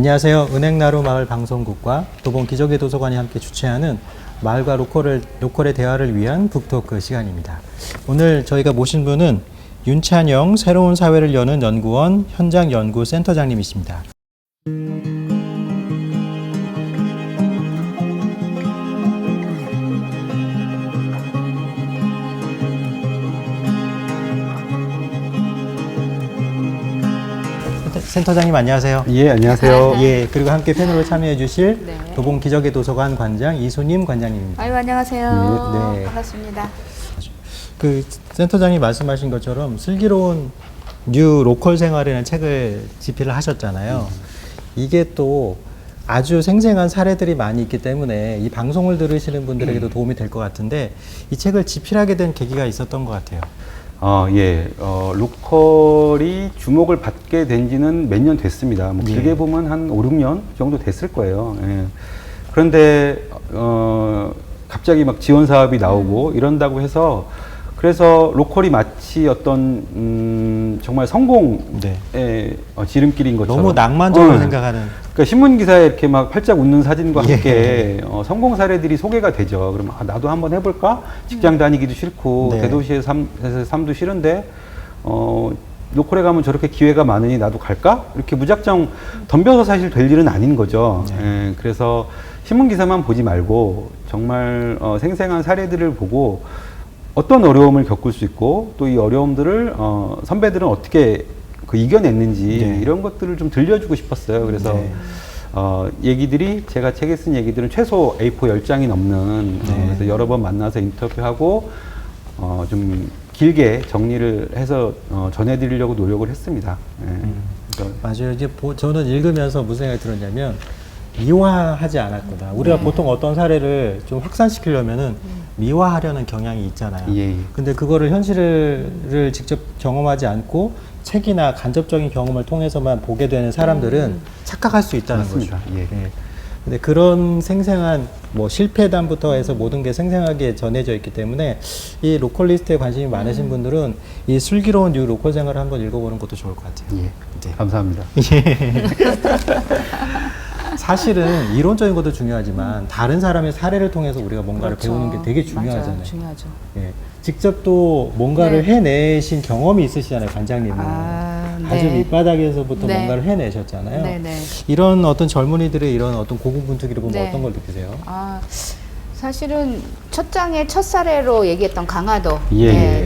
안녕하세요. 은행나루 마을 방송국과 도봉 기적의 도서관이 함께 주최하는 마을과 로컬의 대화를 위한 북토크 시간입니다. 오늘 저희가 모신 분은 윤찬영 새로운 사회를 여는 연구원 현장 연구 센터장님이십니다. 센터장님 안녕하세요. 예, 안녕하세요. 예, 그리고 함께 패널로 참여해 주실 네. 도봉 기적의 도서관 관장 이소님 관장님입니다. 아유, 안녕하세요. 네. 반갑습니다. 그 센터장님 말씀하신 것처럼 슬기로운 뉴 로컬 생활이라는 책을 집필을 하셨잖아요. 이게 또 아주 생생한 사례들이 많이 있기 때문에 이 방송을 들으시는 분들에게도 도움이 될 것 같은데 이 책을 집필하게 된 계기가 있었던 것 같아요. 로컬이 주목을 받게 된 지는 몇 년 됐습니다. 뭐 길게 보면 한 5, 6년 정도 됐을 거예요. 예. 그런데, 갑자기 막 지원 사업이 나오고 이런다고 해서 그래서 로컬이 마치 어떤, 정말 성공의 지름길인 것처럼. 너무 낭만적으로 생각하는. 그러니까 신문 기사에 이렇게 막 활짝 웃는 사진과 함께 성공 사례들이 소개가 되죠. 그러면 나도 한번 해볼까? 직장 다니기도 싫고 대도시의 삶도 싫은데 로컬에 가면 저렇게 기회가 많으니 나도 갈까? 이렇게 무작정 덤벼서 사실 될 일은 아닌 거죠. 예, 그래서 신문 기사만 보지 말고 정말 생생한 사례들을 보고 어떤 어려움을 겪을 수 있고 또 이 어려움들을 선배들은 어떻게 이겨냈는지 이런 것들을 좀 들려주고 싶었어요. 그래서 얘기들이 제가 책에 쓴 얘기들은 최소 A4 10장이 넘는 그래서 여러 번 만나서 인터뷰하고 좀 길게 정리를 해서 전해드리려고 노력을 했습니다. 맞아요. 이제 저는 읽으면서 무슨 생각이 들었냐면 미화하지 않았구나. 우리가 보통 어떤 사례를 좀 확산시키려면은 미화하려는 경향이 있잖아요. 근데 그거를 현실을 직접 경험하지 않고 책이나 간접적인 경험을 통해서만 보게 되는 사람들은 착각할 수 있다는 맞습니다. 거죠. 예. 근데 그런 생생한 뭐 실패담부터 해서 모든 게 생생하게 전해져 있기 때문에 이 로컬리스트에 관심이 많으신 분들은 이 슬기로운 뉴 로컬 생활을 한번 읽어보는 것도 좋을 것 같아요. 네. 감사합니다. 사실은 이론적인 것도 중요하지만 다른 사람의 사례를 통해서 우리가 뭔가를 배우는 게 되게 중요하잖아요. 맞아요. 중요하죠. 예. 직접 또 뭔가를 해내신 경험이 있으시잖아요, 관장님은. 아주 밑바닥에서부터 뭔가를 해내셨잖아요. 이런 어떤 젊은이들의 이런 어떤 고군분투기를 보면 어떤 걸 느끼세요? 사실은 첫 장의 첫 사례로 얘기했던 강화도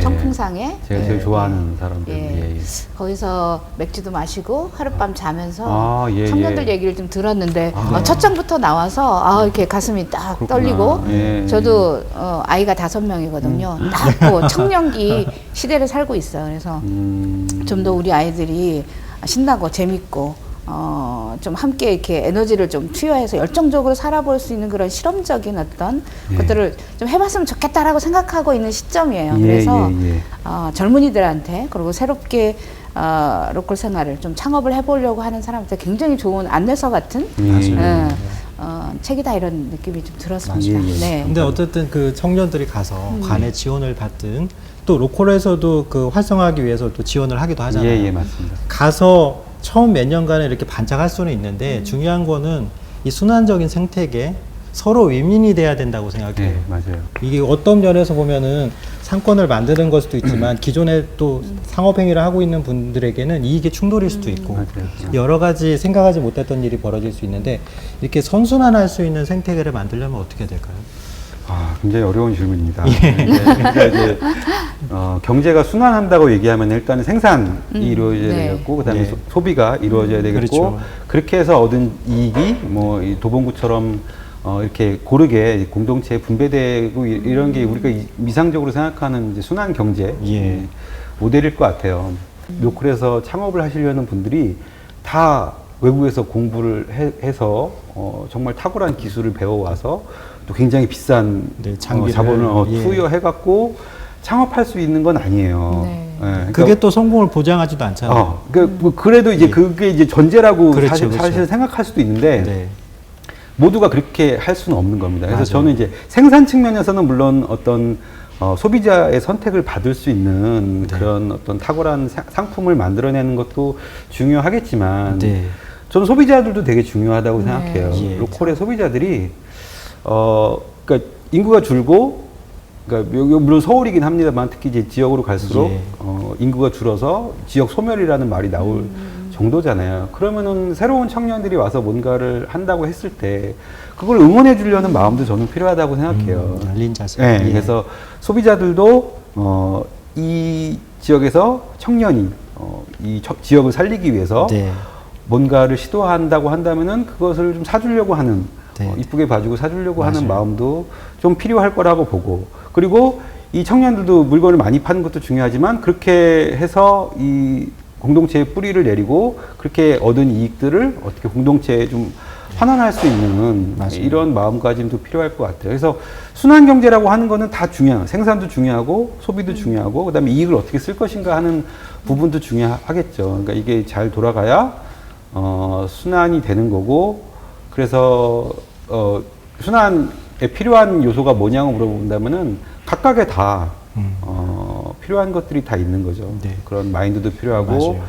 청풍상에 제가 제일 좋아하는 사람들. 거기서 맥주도 마시고 하룻밤 자면서 청년들 얘기를 좀 들었는데 첫 장부터 나와서 이렇게 가슴이 딱 떨리고 저도 아이가 5명이거든요. 딱 청년기 시대를 살고 있어요. 그래서 좀 더 우리 아이들이 신나고 재밌고 좀 함께 이렇게 에너지를 좀 투여해서 열정적으로 살아볼 수 있는 그런 실험적인 어떤 것들을 좀 해봤으면 좋겠다라고 생각하고 있는 시점이에요. 그래서 젊은이들한테 그리고 새롭게 로컬 생활을 좀 창업을 해보려고 하는 사람한테 굉장히 좋은 안내서 같은 책이다 이런 느낌이 좀 들었습니다. 근데 어쨌든 그 청년들이 가서 관의 지원을 받든 또 로컬에서도 그 활성화하기 위해서 또 지원을 하기도 하잖아요. 맞습니다. 가서 처음 몇 년간은 이렇게 반짝할 수는 있는데 중요한 거는 이 순환적인 생태계 서로 윈윈이 돼야 된다고 생각해요. 맞아요. 이게 어떤 면에서 보면은 상권을 만드는 걸 수도 있지만 기존에 또 상업행위를 하고 있는 분들에게는 이익의 충돌일 수도 있고 여러 가지 생각하지 못했던 일이 벌어질 수 있는데 이렇게 선순환할 수 있는 생태계를 만들려면 어떻게 될까요? 굉장히 어려운 질문입니다. 그러니까 이제 경제가 순환한다고 얘기하면 일단은 생산이 이루어져야 되겠고, 그다음에 소비가 이루어져야 되겠고, 그렇게 해서 얻은 이익이 뭐 이 도봉구처럼 이렇게 고르게 공동체에 분배되고 이런 게 우리가 미상적으로 생각하는 이제 순환 경제 모델일 것 같아요. 로컬에서 창업을 하시려는 분들이 다 외국에서 공부를 해서 정말 탁월한 기술을 배워와서 또 굉장히 비싼 자본을 투여해갖고 창업할 수 있는 건 아니에요. 그러니까 그게 또 성공을 보장하지도 않잖아요. 그래도 이제 그게 이제 전제라고 사실 생각할 수도 있는데 모두가 그렇게 할 수는 없는 겁니다. 그래서 저는 이제 생산 측면에서는 물론 어떤 소비자의 선택을 받을 수 있는 그런 어떤 탁월한 상품을 만들어내는 것도 중요하겠지만 저는 소비자들도 되게 중요하다고 생각해요. 예. 로컬의 소비자들이 그러니까 인구가 줄고, 그러니까 물론 서울이긴 합니다만 특히 이제 지역으로 갈수록 예. 인구가 줄어서 지역 소멸이라는 말이 나올 정도잖아요. 그러면은 새로운 청년들이 와서 뭔가를 한다고 했을 때 그걸 응원해 주려는 마음도 저는 필요하다고 생각해요. 열린 자세. 네, 예. 그래서 소비자들도 이 지역에서 청년이 이 지역을 살리기 위해서 네. 뭔가를 시도한다고 한다면은 그것을 좀 사주려고 하는, 네. 이쁘게 봐주고 사주려고 하는 맞아요. 마음도 좀 필요할 거라고 보고, 그리고 이 청년들도 물건을 많이 파는 것도 중요하지만 그렇게 해서 이 공동체에 뿌리를 내리고 그렇게 얻은 이익들을 어떻게 공동체에 좀 환원할 수 있는 맞아요. 이런 마음가짐도 필요할 것 같아요. 그래서 순환 경제라고 하는 거는 다 중요해요. 생산도 중요하고 소비도 중요하고 그다음에 이익을 어떻게 쓸 것인가 하는 부분도 중요하겠죠. 그러니까 이게 잘 돌아가야 순환이 되는 거고, 그래서 순환에 필요한 요소가 뭐냐고 물어본다면은 각각에 다 필요한 것들이 다 있는 거죠. 네. 그런 마인드도 필요하고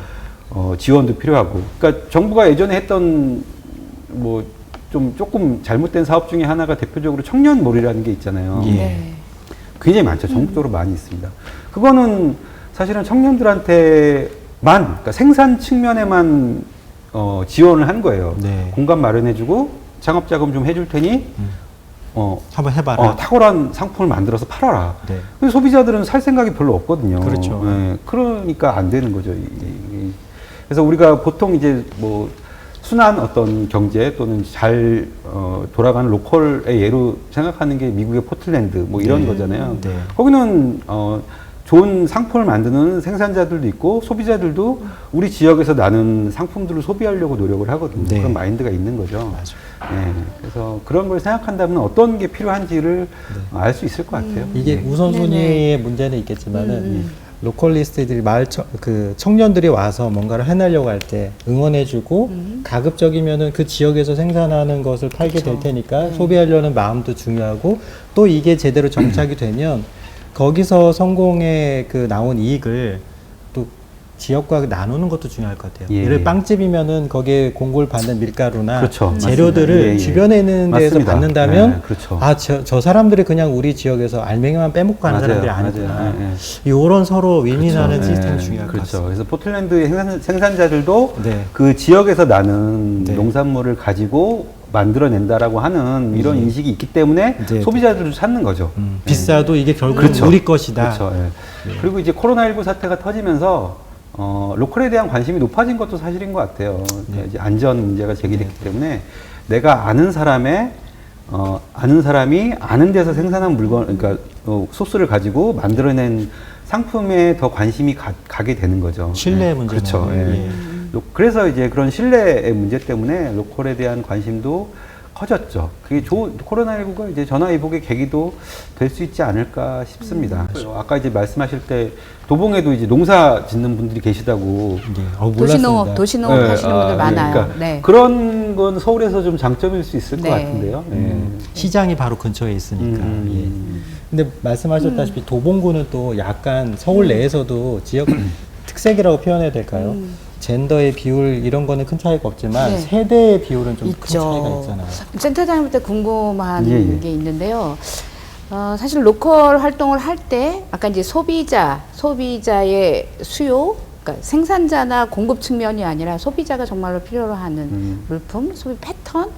맞아요. 지원도 필요하고. 그러니까 정부가 예전에 했던 뭐 좀 조금 잘못된 사업 중에 하나가 대표적으로 청년몰이라는 게 있잖아요. 예. 네. 굉장히 많죠. 전국적으로 많이 있습니다. 그거는 사실은 청년들한테만, 그러니까 생산 측면에만 지원을 한 거예요. 네. 공간 마련해주고 창업자금 좀 해줄 테니 한번 해봐라. 탁월한 상품을 만들어서 팔아라. 네. 근데 소비자들은 살 생각이 별로 없거든요. 그렇죠. 예, 그러니까 안 되는 거죠. 그래서 우리가 보통 이제 뭐 순한 어떤 경제 또는 잘 돌아가는 로컬의 예로 생각하는 게 미국의 포틀랜드 뭐 이런 네. 거잖아요. 네. 거기는 좋은 상품을 만드는 생산자들도 있고 소비자들도 우리 지역에서 나는 상품들을 소비하려고 노력을 하거든요. 네. 그런 마인드가 있는 거죠. 맞아요. 네. 그래서 그런 걸 생각한다면 어떤 게 필요한지를 알 수 있을 것 같아요. 이게 네. 우선순위의 문제는 있겠지만은 로컬리스트들이 청년들이 와서 뭔가를 해내려고 할 때 응원해주고 가급적이면은 그 지역에서 생산하는 것을 팔게 될 테니까 소비하려는 마음도 중요하고, 또 이게 제대로 정착이 되면 거기서 성공의 그 나온 이익을 또 지역과 나누는 것도 중요할 것 같아요. 예. 예를 들어 빵집이면은 거기에 공고를 받는 밀가루나 그렇죠. 재료들을 맞습니다. 예, 예. 주변에 있는 데에서 맞습니다. 받는다면 네, 그렇죠. 저 사람들이 그냥 우리 지역에서 알맹이만 빼먹고 가는 맞아요. 사람들이 아니구나. 맞아요. 예, 예. 이런 서로 윈윈하는 그렇죠. 시스템이 예, 중요할 것 그렇죠. 같습니다. 그래서 포틀랜드의 생산자들도 네. 그 지역에서 나는 네. 농산물을 가지고 만들어낸다라고 하는 이런 인식이 있기 때문에 네. 소비자들도 찾는 거죠. 비싸도 이게 결국은 그렇죠. 우리 것이다. 그렇죠. 예. 그리고 이제 코로나19 사태가 터지면서 로컬에 대한 관심이 높아진 것도 사실인 것 같아요. 그러니까 이제 안전 문제가 제기됐기 때문에 내가 아는 사람이 아는 데서 생산한 물건, 그러니까 소스를 가지고 만들어낸 상품에 더 관심이 가게 되는 거죠. 신뢰의 예. 문제네요. 그렇죠. 예. 예. 그래서 이제 그런 신뢰의 문제 때문에 로컬에 대한 관심도 커졌죠. 그게 코로나19가 이제 전화위복의 계기도 될 수 있지 않을까 싶습니다. 아까 이제 말씀하실 때 도봉에도 이제 농사 짓는 분들이 계시다고. 몰랐습니다. 도시농업 네, 하시는 분들 많아요. 그러니까 네. 그런 건 서울에서 좀 장점일 수 있을 네. 것 같은데요. 예. 시장이 바로 근처에 있으니까. 예. 근데 말씀하셨다시피 도봉구는 또 약간 서울 내에서도 지역 특색이라고 표현해야 될까요? 젠더의 비율 이런 거는 큰 차이가 없지만 네. 세대의 비율은 좀 큰 있죠. 차이가 있잖아요. 센터장님 때 궁금한 예, 예. 게 있는데요. 사실 로컬 활동을 할 때 아까 이제 소비자의 수요, 그러니까 생산자나 공급 측면이 아니라 소비자가 정말로 필요로 하는 물품, 소비 패턴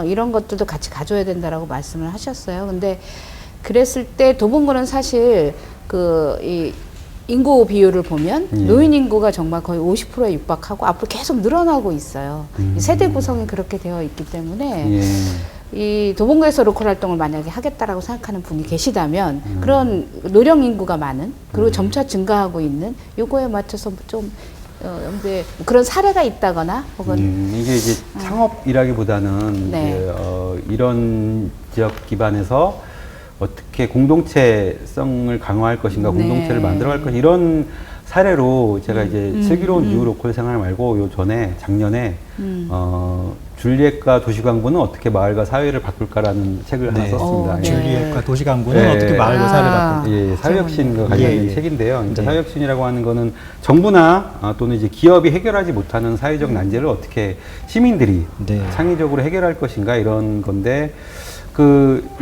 이런 것들도 같이 가져야 된다라고 말씀을 하셨어요. 근데 그랬을 때 도봉구는 사실 이 인구 비율을 보면 노인 인구가 정말 거의 50%에 육박하고 앞으로 계속 늘어나고 있어요. 이 세대 구성이 그렇게 되어 있기 때문에 예. 이 도봉구에서 로컬 활동을 만약에 하겠다라고 생각하는 분이 계시다면 그런 노령 인구가 많은 그리고 점차 증가하고 있는 요거에 맞춰서 좀 근데 그런 사례가 있다거나 혹은 이게 이제 창업이라기보다는 네. 이제 이런 지역 기반에서 어떻게 공동체성을 강화할 것인가, 네. 공동체를 만들어갈 것인가 이런 사례로 제가 이제 슬기로운 뉴 로컬 생활 말고 요 전에 작년에 줄리엣과 도시광부는 어떻게 마을과 사회를 바꿀까라는 책을 하나 썼습니다. 줄리엣과 도시광부는 어떻게 마을과 사회를 바꿀까? 예, 사회혁신과 관련된 책인데요. 그러니까 사회혁신이라고 하는 거는 정부나 또는 이제 기업이 해결하지 못하는 사회적 난제를 어떻게 시민들이 창의적으로 해결할 것인가 이런 건데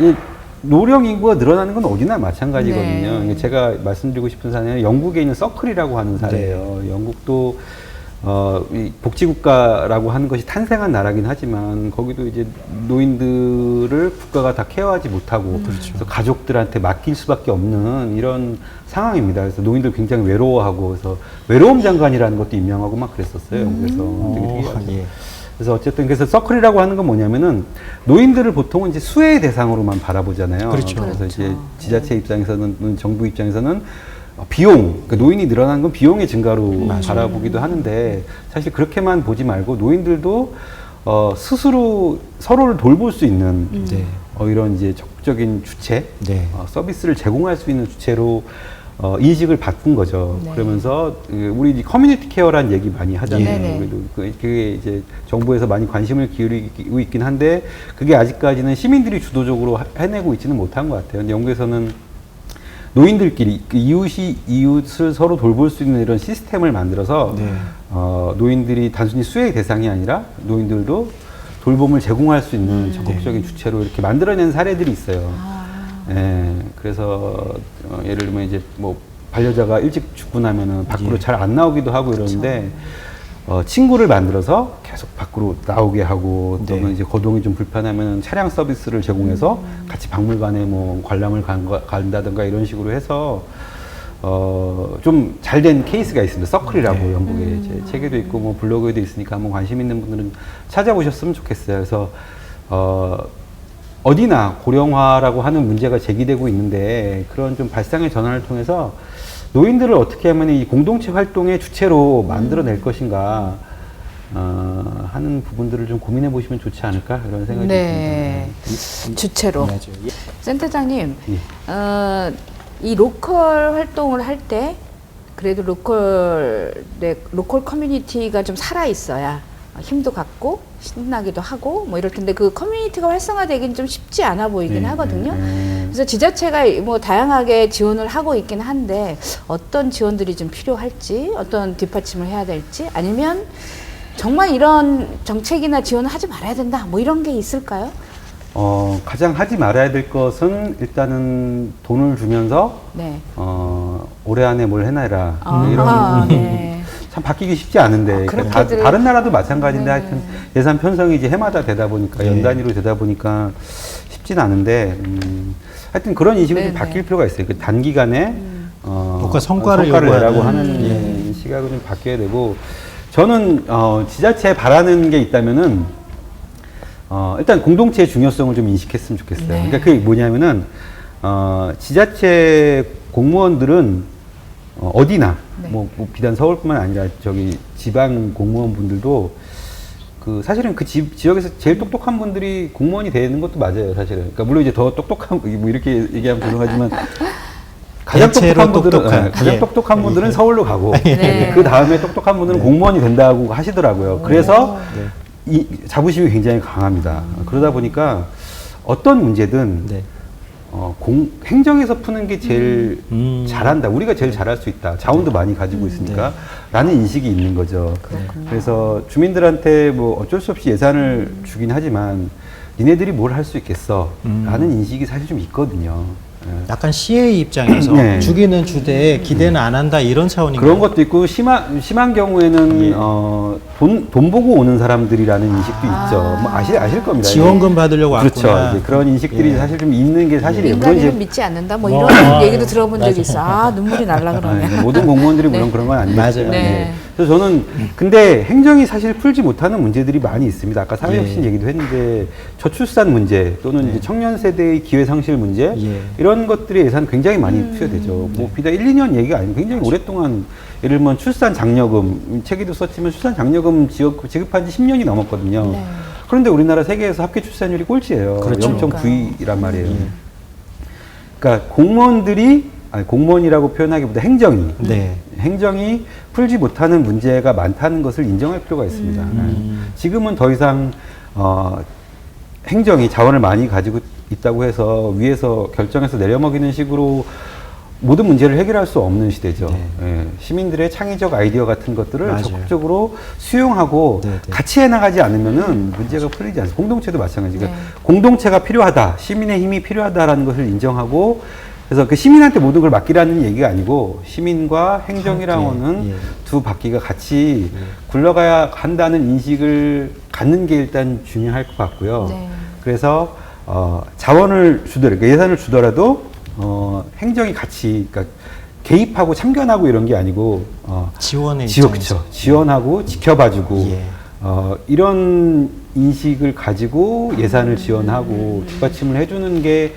이 노령 인구가 늘어나는 건 어디나 마찬가지거든요. 제가 말씀드리고 싶은 사례는 영국에 있는 서클이라고 하는 사례예요. 영국도 이 복지국가라고 하는 것이 탄생한 나라긴 하지만 거기도 이제 노인들을 국가가 다 케어하지 못하고 그래서 가족들한테 맡길 수밖에 없는 이런 상황입니다. 그래서 노인들 굉장히 외로워하고 그래서 외로움 장관이라는 것도 임명하고 막 그랬었어요. 영국에서 되게 특이하죠. 그래서 어쨌든 그래서 서클이라고 하는 건 뭐냐면은 노인들을 보통은 이제 수혜의 대상으로만 바라보잖아요. 그래서 이제 지자체 입장에서는 정부 입장에서는 비용, 그러니까 노인이 늘어나는 건 비용의 증가로 바라보기도 하는데 사실 그렇게만 보지 말고 노인들도 스스로 서로를 돌볼 수 있는 이런 이제 적극적인 주체, 서비스를 제공할 수 있는 주체로 인식을 바꾼 거죠. 그러면서 우리 커뮤니티 케어라는 얘기 많이 하잖아요. 우리도 그게 이제 정부에서 많이 관심을 기울이고 있긴 한데 그게 아직까지는 시민들이 주도적으로 해내고 있지는 못한 것 같아요. 근데 영국에서는 노인들끼리 이웃을 서로 돌볼 수 있는 이런 시스템을 만들어서 노인들이 단순히 수혜의 대상이 아니라 노인들도 돌봄을 제공할 수 있는 적극적인 주체로 이렇게 만들어낸 사례들이 있어요. 그래서 예를 들면 이제 뭐 반려자가 일찍 죽고 나면은 밖으로 잘 안 나오기도 하고 이러는데 친구를 만들어서 계속 밖으로 나오게 하고 또는 이제 거동이 좀 불편하면 차량 서비스를 제공해서 같이 박물관에 뭐 관람을 간다든가 이런 식으로 해서 좀 잘된 케이스가 있습니다. 서클이라고 영국에 이제 책에도 있고 뭐 블로그에도 있으니까 한번 관심 있는 분들은 찾아보셨으면 좋겠어요. 그래서 어디나 고령화라고 하는 문제가 제기되고 있는데 그런 좀 발상의 전환을 통해서 노인들을 어떻게 하면 이 공동체 활동의 주체로 만들어낼 것인가 하는 부분들을 좀 고민해 보시면 좋지 않을까 이런 생각이 듭니다. 주체로. 센터장님, 이 로컬 활동을 할 때 그래도 로컬 커뮤니티가 좀 살아 있어야 힘도 갖고 신나기도 하고 뭐 이럴 텐데 그 커뮤니티가 활성화되긴 좀 쉽지 않아 보이긴 하거든요. 그래서 지자체가 뭐 다양하게 지원을 하고 있긴 한데 어떤 지원들이 좀 필요할지 어떤 뒷받침을 해야 될지 아니면 정말 이런 정책이나 지원을 하지 말아야 된다 뭐 이런 게 있을까요? 가장 하지 말아야 될 것은 일단은 돈을 주면서 올해 안에 뭘 해놔라 이런 참 바뀌기 쉽지 않은데 그러니까 다른 나라도 마찬가지인데 하여튼 예산 편성이 이제 해마다 되다 보니까 연단위로 되다 보니까 쉽진 않은데 하여튼 그런 인식은 좀 바뀔 필요가 있어요. 그 단기간에 뭔가 성과를 내라고 하는 시각은 좀 바뀌어야 되고 저는 지자체에 바라는 게 있다면은 일단 공동체의 중요성을 좀 인식했으면 좋겠어요. 그러니까 그게 뭐냐면은 지자체 공무원들은 어디나 뭐 비단 서울뿐만 아니라 저기 지방 공무원분들도 사실은 그 지역에서 제일 똑똑한 분들이 공무원이 되는 것도 맞아요, 사실은. 그러니까 물론 이제 더 똑똑한 뭐 이렇게 얘기하면 죄송하지만 가장 똑똑한 분들은 서울로 가고 그 다음에 똑똑한 분들은 공무원이 된다고 하시더라고요. 그래서 이 자부심이 굉장히 강합니다. 그러다 보니까 어떤 문제든 행정에서 푸는 게 제일 잘한다. 우리가 제일 잘할 수 있다. 자원도 많이 가지고 있으니까 라는 인식이 있는 거죠. 그래서 주민들한테 뭐 어쩔 수 없이 예산을 주긴 하지만 니네들이 뭘 할 수 있겠어 라는 인식이 사실 좀 있거든요. 약간 CA 입장에서 주기는 주되 기대는 안 한다 이런 차원인가요? 그런 것도 있고 심한 경우에는 돈 보고 오는 사람들이라는 인식도 있죠. 뭐 아실 겁니다. 지원금 받으려고 그렇죠. 왔구나. 이제 그런 인식들이 사실 좀 있는 게 사실이에요. 인간이면 믿지 않는다 뭐 이런 얘기도 들어본 적이 있어. 눈물이 날라 그러네. 모든 공무원들이 물론 그런 건 아니겠죠. 그래서 저는 근데 행정이 사실 풀지 못하는 문제들이 많이 있습니다. 아까 사회혁신 얘기도 했는데 저출산 문제 또는 이제 청년 세대의 기회 상실 문제 이런 것들이 예산 굉장히 많이 투여되죠. 뭐 비단 1, 2년 얘기가 아니고 굉장히 오랫동안 예를 들면 출산 장려금 책에도 썼지만 출산 장려금 지급한 지 10년이 넘었거든요. 그런데 우리나라 세계에서 합계 출산율이 꼴찌예요. 0.92란 말이에요. 그러니까 공무원이라고 표현하기보다 행정이 행정이 풀지 못하는 문제가 많다는 것을 인정할 필요가 있습니다. 지금은 더 이상 행정이 자원을 많이 가지고 있다고 해서 위에서 결정해서 내려먹이는 식으로 모든 문제를 해결할 수 없는 시대죠. 네. 예, 시민들의 창의적 아이디어 같은 것들을 맞아요. 적극적으로 수용하고 네, 네. 같이 해나가지 않으면은 문제가 풀리지 않습니다. 공동체도 마찬가지고 네. 공동체가 필요하다, 시민의 힘이 필요하다라는 것을 인정하고 그래서 그 시민한테 모든 걸 맡기라는 얘기가 아니고 시민과 행정이라고 하는 예. 두 바퀴가 같이 굴러가야 한다는 인식을 갖는 게 일단 중요할 것 같고요. 네. 그래서 자원을 주더라도 그러니까 예산을 주더라도 행정이 같이 그러니까 개입하고 참견하고 이런 게 아니고 지원의 그렇죠. 지원하고 지켜봐주고 예. 이런 인식을 가지고 예산을 지원하고 뒷받침을 해주는 게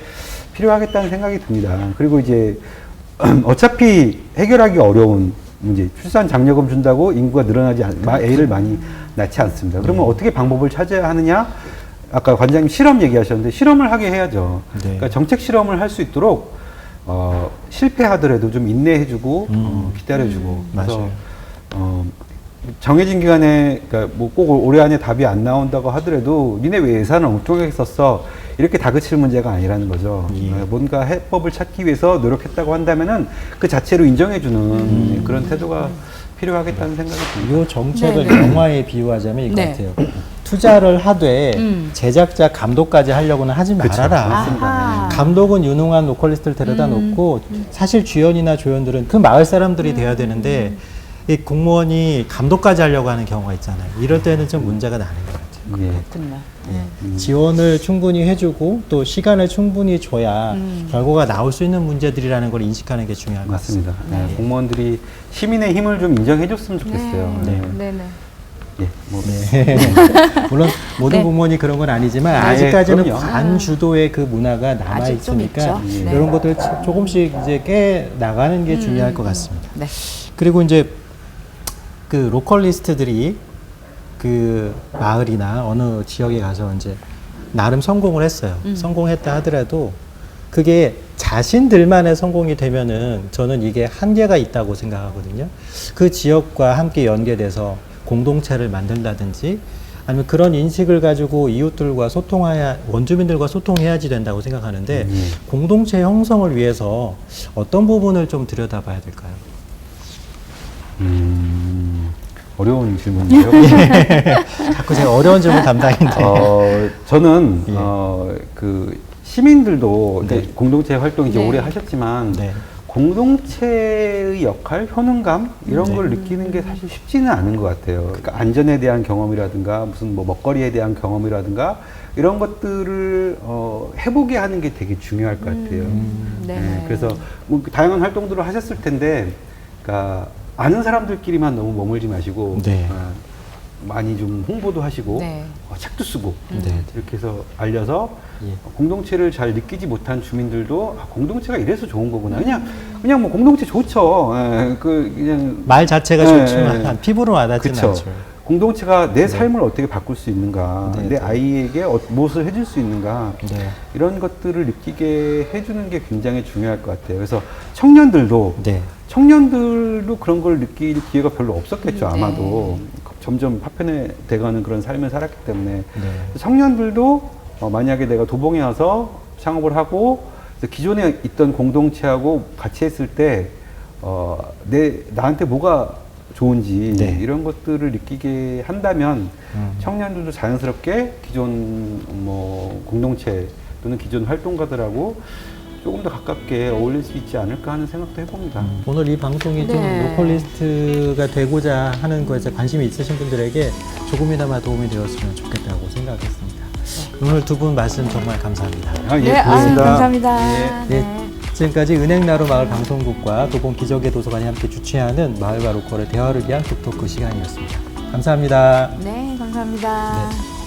필요하겠다는 생각이 듭니다. 그리고 이제 어차피 해결하기 어려운 문제, 출산 장려금 준다고 인구가 늘어나지 애를 많이 낳지 않습니다. 그러면 어떻게 방법을 찾아야 하느냐? 아까 관장님 실험 얘기하셨는데 실험을 하게 해야죠. 네. 그러니까 정책 실험을 할 수 있도록 실패하더라도 좀 인내해주고 기다려주고 그래서 정해진 기간에 그러니까 뭐 꼭 올해 안에 답이 안 나온다고 하더라도 니네 왜 예산을 엉뚱하게 썼어 이렇게 다그칠 문제가 아니라는 거죠. 예. 뭔가 해법을 찾기 위해서 노력했다고 한다면은 그 자체로 인정해주는 그런 태도가 필요하겠다는 생각이 듭니다. 이 정책을 네, 네. 영화에 비유하자면 이거 네. 같아요. 투자를 하되 제작자 감독까지 하려고는 하지 말아라. 맞습니다. 아하. 감독은 유능한 로컬리스트를 데려다 놓고 사실 주연이나 조연들은 그 마을 사람들이 돼야 되는데 이 공무원이 감독까지 하려고 하는 경우가 있잖아요. 이럴 때는 좀 문제가 나는 것 같아요. 예. 그렇군요. 지원을 충분히 해주고 또 시간을 충분히 줘야 결과가 나올 수 있는 문제들이라는 걸 인식하는 게 중요할 것 같습니다. 맞습니다. 네, 공무원들이 시민의 힘을 좀 인정해줬으면 좋겠어요. 네. 네. 네. 예, 뭐 네. 물론 모든 네. 공무원이 그런 건 아니지만 네, 아직까지는 그럼요. 관주도의 그 문화가 남아 아직 좀 있으니까 있죠. 네. 이런 것들 조금씩 이제 깨 나가는 게 중요할 것 같습니다. 네. 그리고 이제 그 로컬리스트들이 그 마을이나 어느 지역에 가서 이제 나름 성공을 했어요. 성공했다 하더라도 그게 자신들만의 성공이 되면은 저는 이게 한계가 있다고 생각하거든요. 그 지역과 함께 연계돼서 공동체를 만든다든지 아니면 그런 인식을 가지고 이웃들과 소통해야, 원주민들과 소통해야지 된다고 생각하는데 공동체 형성을 위해서 어떤 부분을 좀 들여다봐야 될까요? 어려운 질문이에요. 자꾸 제가 어려운 질문 담당인데. 저는 예. 그 시민들도 네. 이제 공동체 활동 이제 네. 오래 하셨지만 네. 공동체의 역할, 효능감 이런 네. 걸 느끼는 게 사실 쉽지는 않은 것 같아요. 그러니까 안전에 대한 경험이라든가 무슨 뭐 먹거리에 대한 경험이라든가 이런 것들을 해보게 하는 게 되게 중요할 것 같아요. 네. 그래서 뭐 다양한 활동들을 하셨을 텐데, 그러니까 아는 사람들끼리만 너무 머물지 마시고 네. 많이 좀 홍보도 하시고 네. 책도 쓰고 네. 이렇게 해서 알려서 예. 공동체를 잘 느끼지 못한 주민들도 공동체가 이래서 좋은 거구나. 그냥 뭐 공동체 좋죠. 그냥 말 자체가 예, 좋지만 예. 피부로 와닿지는 그쵸. 않죠. 공동체가 내 삶을 어떻게 바꿀 수 있는가, 네, 내 네. 아이에게 무엇을 해줄 수 있는가, 네. 이런 것들을 느끼게 해주는 게 굉장히 중요할 것 같아요. 그래서 청년들도 네. 그런 걸 느낄 기회가 별로 없었겠죠. 네. 아마도 점점 파편해 돼가는 그런 삶을 살았기 때문에 네. 청년들도 만약에 내가 도봉에 와서 창업을 하고 기존에 있던 공동체하고 같이 했을 때 나한테 뭐가 좋은지 네. 이런 것들을 느끼게 한다면 청년들도 자연스럽게 기존 뭐 공동체 또는 기존 활동가들하고 조금 더 가깝게 어울릴 수 있지 않을까 하는 생각도 해봅니다. 오늘 이 방송이 좀 네. 로컬리스트가 되고자 하는 것에 관심이 있으신 분들에게 조금이나마 도움이 되었으면 좋겠다고 생각했습니다. 오늘 두 분 말씀 정말 감사합니다. 예, 네, 고맙습니다. 감사합니다. 예. 지금까지 은행나루 마을방송국과 도봉 기적의 도서관이 함께 주최하는 마을과 로컬의 대화를 위한 톡토크 시간이었습니다. 감사합니다. 네, 감사합니다. 네.